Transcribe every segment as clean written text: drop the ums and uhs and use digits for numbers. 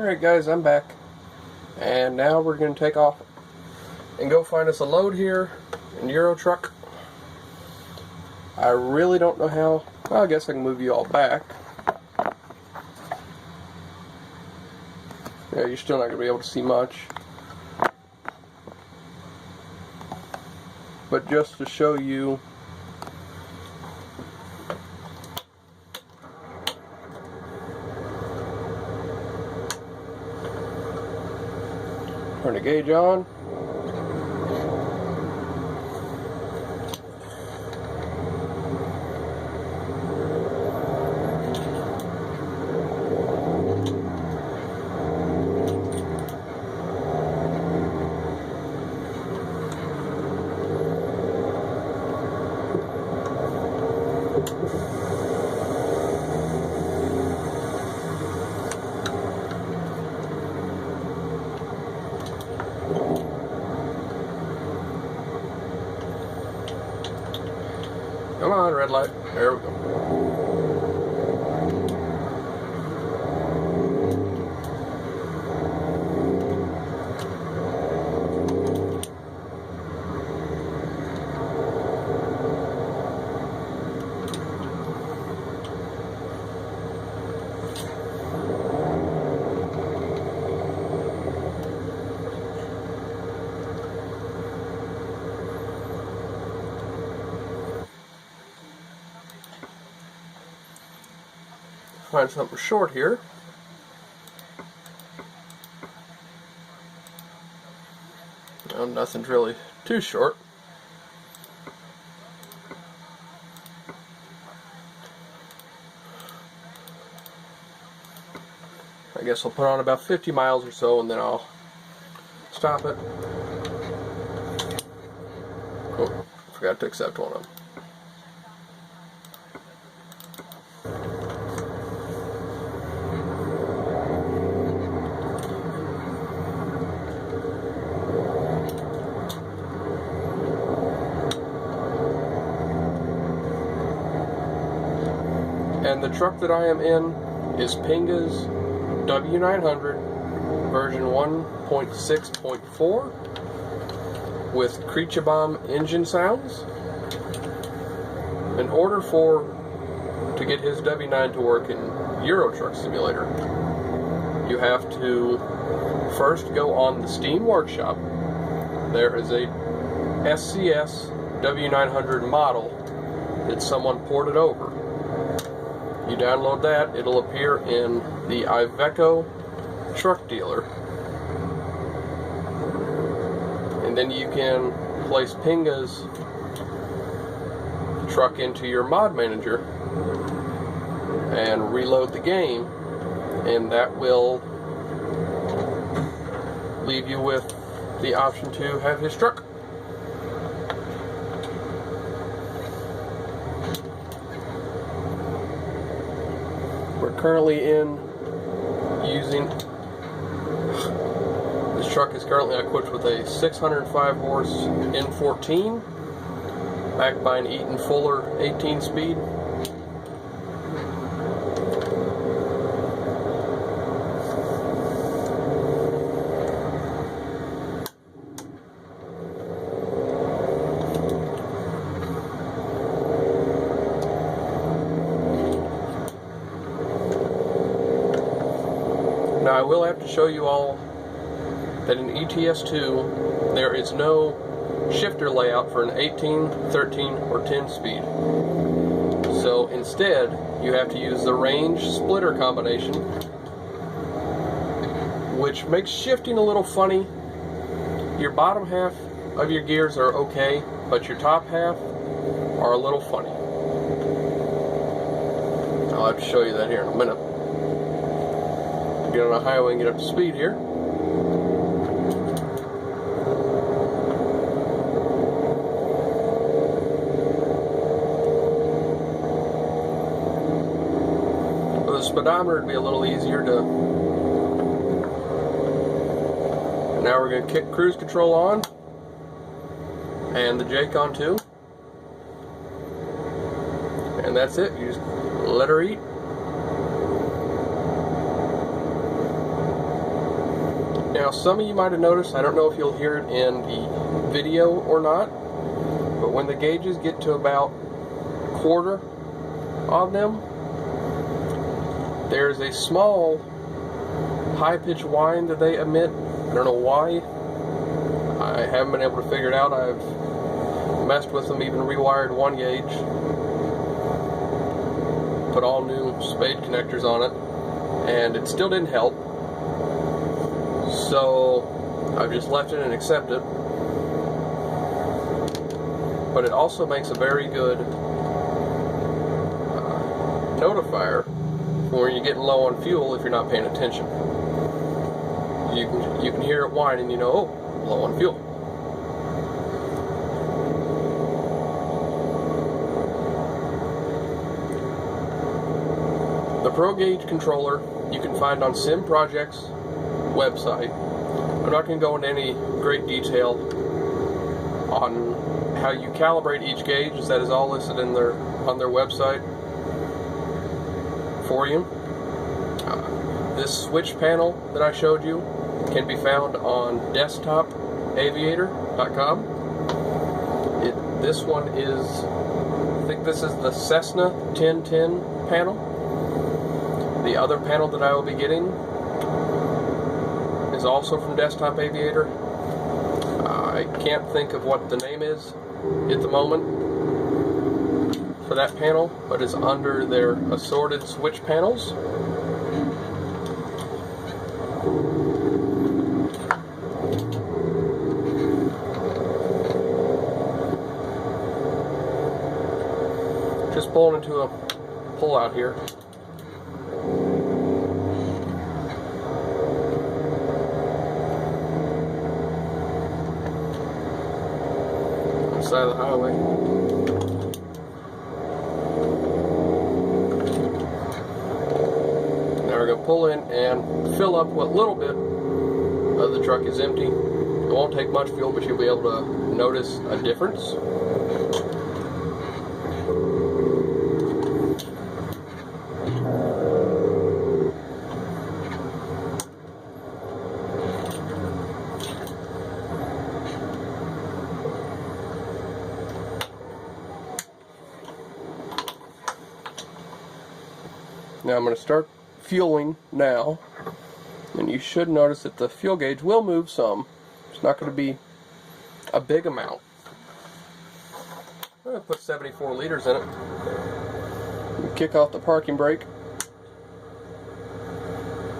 Alright guys, I'm back. And now we're going to take off and go find us a load here in Euro truck. I really don't know how. Well, I guess I can move you all back. Yeah, you're still not going to be able to see much. But just to show you turn the gauge on. Come on, red light. There we go. Find something short here. No, nothing's really too short. I guess I'll put on about 50 miles or so and then I'll stop it. Oh, forgot to accept one of them. And the truck that I am in is Pingas W900 version 1.6.4 with kriechbaums engine sounds. In order to get his W9 to work in Euro Truck Simulator, you have to first go on the Steam Workshop. There is a SCS W900 model that someone ported over. You download that, it'll appear in the Iveco truck dealer. And then you can place Pingas truck into your mod manager and reload the game, and that will leave you with the option to have his truck. We're currently using, this truck is currently equipped with a 605 horse N14 backed by an Eaton Fuller 18 speed. Now I will have to show you all that in ETS2 there is no shifter layout for an 18, 13, or 10 speed. So instead you have to use the range splitter combination, which makes shifting a little funny. Your bottom half of your gears are okay, but your top half are a little funny. I'll have to show you that here in a minute. Get on a highway and get up to speed here. With a speedometer it'd be a little easier to. Now we're going to kick cruise control on and the Jake on too. And that's it. You just let her eat. Now, some of you might have noticed, I don't know if you'll hear it in the video or not, but when the gauges get to about quarter of them, there's a small high-pitched whine that they emit. I don't know why. I haven't been able to figure it out. I've messed with them, even rewired one gauge, put all new spade connectors on it, and it still didn't help. So I've just left it and accepted it. But it also makes a very good notifier for when you're getting low on fuel if you're not paying attention. You can hear it whine and you know, oh, low on fuel. The Pro Gauge controller you can find on Sim Project's website. I'm not going to go into any great detail on how you calibrate each gauge, as that is all listed in on their website for you. This switch panel that I showed you can be found on desktopaviator.com. This one is, I think this is the Cessna 1010 panel. The other panel that I will be getting is also from Desktop Aviator. I can't think of what the name is at the moment for that panel, but it's under their assorted switch panels. Just pulling into a pull-out here. Side of the highway. Now we're going to pull in and fill up what little bit of the truck is empty. It won't take much fuel, but you'll be able to notice a difference. Now I'm going to start fueling now, and you should notice that the fuel gauge will move some. It's not going to be a big amount. I'm going to put 74 liters in it. Kick off the parking brake.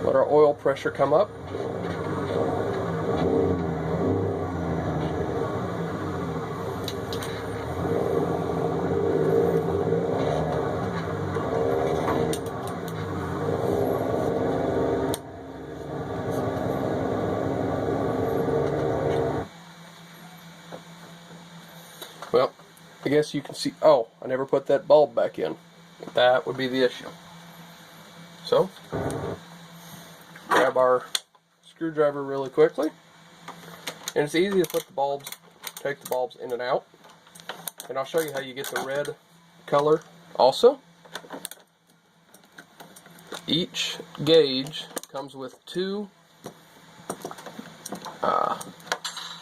Let our oil pressure come up. Well, I guess you can see, oh, I never put that bulb back in. That would be the issue. So, grab our screwdriver really quickly. And it's easy to put the bulbs, take the bulbs in and out. And I'll show you how you get the red color also. Each gauge comes with two,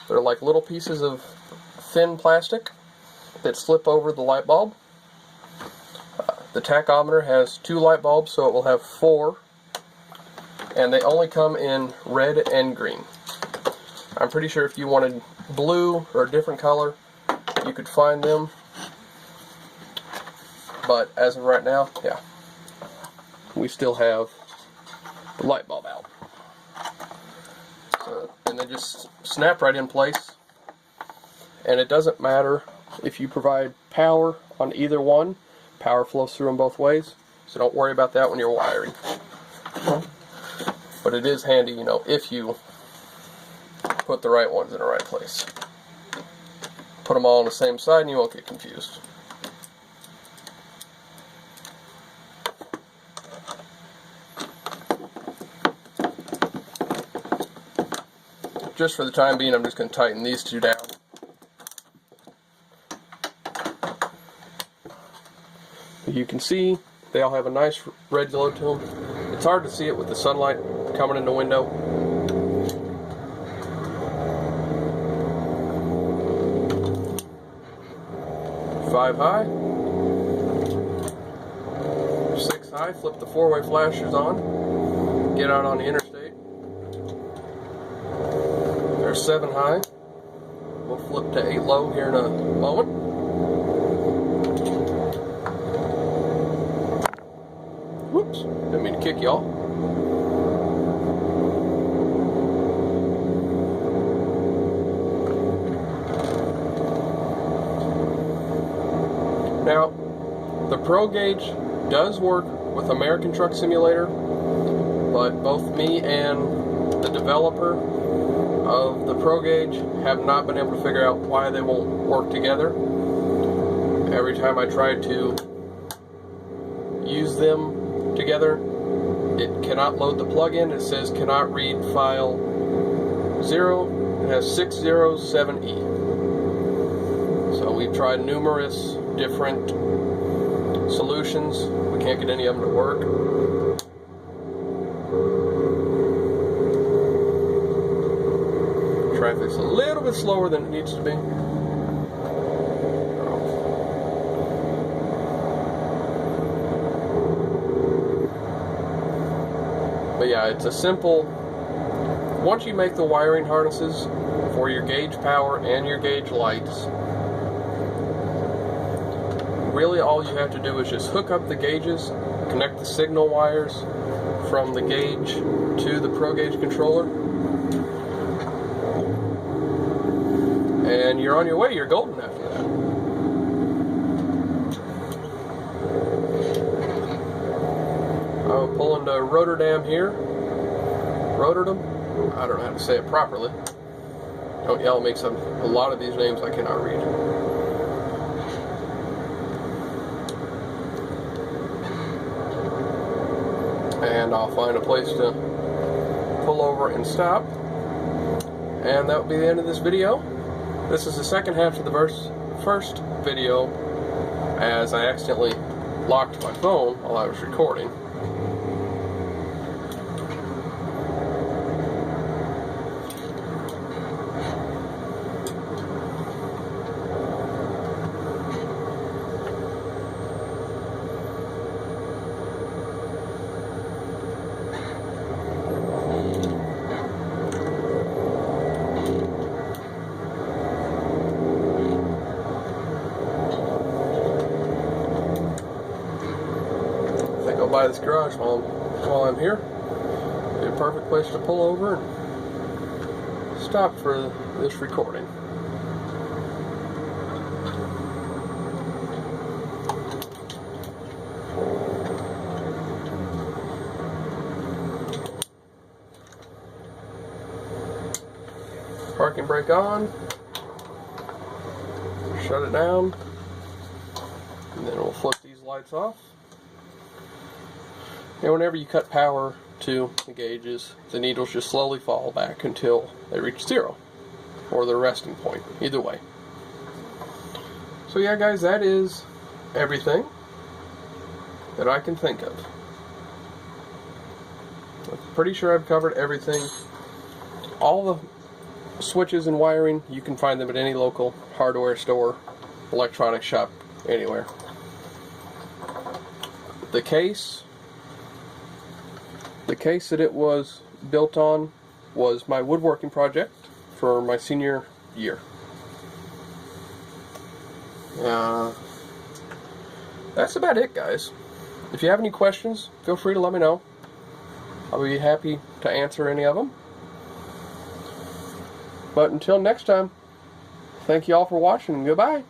they're like little pieces of thin plastic that slip over the light bulb. The tachometer has 2 light bulbs, so it will have 4, and they only come in red and green. I'm pretty sure if you wanted blue or a different color, you could find them, but as of right now, yeah, we still have the light bulb out. So, and they just snap right in place. And it doesn't matter if you provide power on either one. Power flows through them both ways, so don't worry about that when you're wiring. But it is handy, you know, if you put the right ones in the right place. Put them all on the same side and you won't get confused. Just for the time being, I'm just going to tighten these two down. You can see they all have a nice red glow to them. It's hard to see it with the sunlight coming in the window, 5 high, 6 high, flip the 4-way flashers on, get out on the interstate. There's 7 high. We'll flip to 8 low here in a moment. Whoops, didn't mean to kick y'all. Now, the Pro Gauge does work with American Truck Simulator, but both me and the developer of the Pro Gauge have not been able to figure out why they won't work together. Every time I try to use them together, it cannot load the plugin. It says cannot read file 0. It has 607E. So we've tried numerous different solutions. We can't get any of them to work. Traffic's a little bit slower than it needs to be. But yeah, it's a simple, once you make the wiring harnesses for your gauge power and your gauge lights, really all you have to do is just hook up the gauges, connect the signal wires from the gauge to the Pro Gauge controller, and you're on your way. You're golden after that. I'm pulling to Rotterdam here. Rotterdam? I don't know how to say it properly. Don't yell, makes a lot of these names I cannot read. And I'll find a place to pull over and stop. And that will be the end of this video. This is the second half of the first video, as I accidentally locked my phone while I was recording. By this garage while I'm here. Be a perfect place to pull over and stop for this recording. Parking brake on. Shut it down. And then we'll flip these lights off. And whenever you cut power to the gauges, the needles just slowly fall back until they reach 0, or their resting point, either way. So yeah guys, that is everything that I can think of. I'm pretty sure I've covered everything. All the switches and wiring, you can find them at any local hardware store, electronics shop, anywhere. The case that it was built on was my woodworking project for my senior year. That's about it, guys. If you have any questions, feel free to let me know. I'll be happy to answer any of them. But until next time, thank you all for watching, and goodbye.